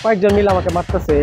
কয়েকজন মিলে আমাকে মারতেছে।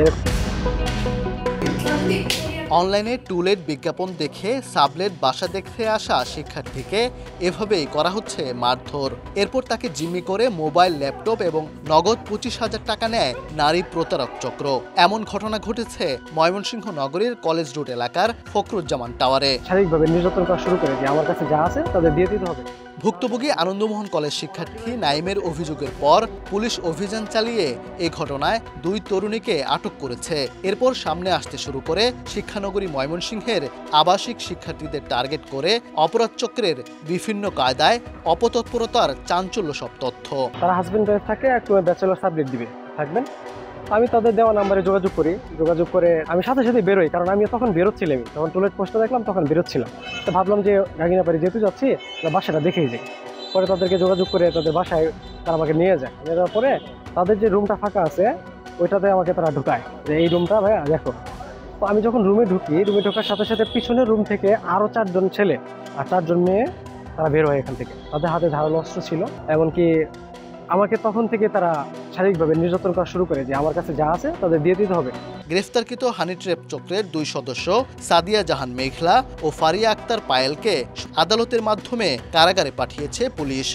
অনলাইনে টুলেট বিজ্ঞাপন দেখে সাবলেট বাসা দেখতে আসা শিক্ষার্থীকে এভাবেই করা হচ্ছে মারধর। এরপর তাকে জিম্মি করে মোবাইল, ল্যাপটপ এবং নগদ 25,000 টাকা নেয় নারী প্রতারক চক্র। এমন ঘটনা ঘটেছে ময়মনসিংহ নগরীর কলেজ রোড এলাকার ফখরুজ্জামান টাওয়ারে। শারীরিকভাবে নির্যাতন করা শুরু করে যে আমার কাছে যা আছে তাদের দিয়ে দিতে হবে। ভুক্তভোগী আনন্দমোহন কলেজ শিক্ষার্থী নাইমের অভিযোগের পর পুলিশ অভিযান চালিয়ে এই ঘটনায় 2 তরুণীকে আটক করেছে। এরপর সামনে আসতে শুরু করে শিক্ষানগরী ময়মনসিংহের আবাসিক শিক্ষার্থীদের টার্গেট করে অপরাধ চক্রের বিভিন্ন কায়দায় অপতৎপরতার চাঞ্চল্য সব তথ্য। তারা হাজবেন্ড ওয়াইফ থাকে, একটু ব্যাচেলর সাবজেক্ট দিবে থাকবেন। আমি তাদের দেওয়া নাম্বারে যোগাযোগ করে আমি সাথে সাথে বেরোই, কারণ আমি তখন বেরোচ্ছিলাম। যখন টুলেট পোস্টটা দেখলাম তখন বেরোচ্ছিলাম, তো ভাবলাম যে গাগিনাপাড়ি যেহেতু যাচ্ছি বাসাটা দেখেই যাই। পরে তাদেরকে যোগাযোগ করে তাদের বাসায় তারা আমাকে নিয়ে যায়। নিয়ে যাওয়ার পরে তাদের যে রুমটা ফাঁকা আছে ওইটাতে আমাকে তারা ঢুকায় যে এই রুমটা ভাইয়া দেখো। তো আমি যখন রুমে ঢোকার সাথে সাথে পিছনের রুম থেকে আরও 4 জন ছেলে আর 4 জন মেয়ে তারা বের হয় এখান থেকে। তাদের হাতে ধারালো অস্ত্র ছিল, এমনকি আমাকে তখন থেকে তারা শারীরিকভাবে নির্যাতন করা শুরু করে যে আমার কাছে যা আছে তাদের দিয়ে দিতে হবে। গ্রেফতারকৃত হানি ট্র্যাপ চক্রের 2 সদস্য সাদিয়া জাহান মেঘলা ও ফারিয়া আক্তার পায়েলকে আদালতের মাধ্যমে কারাগারে পাঠিয়েছে পুলিশ।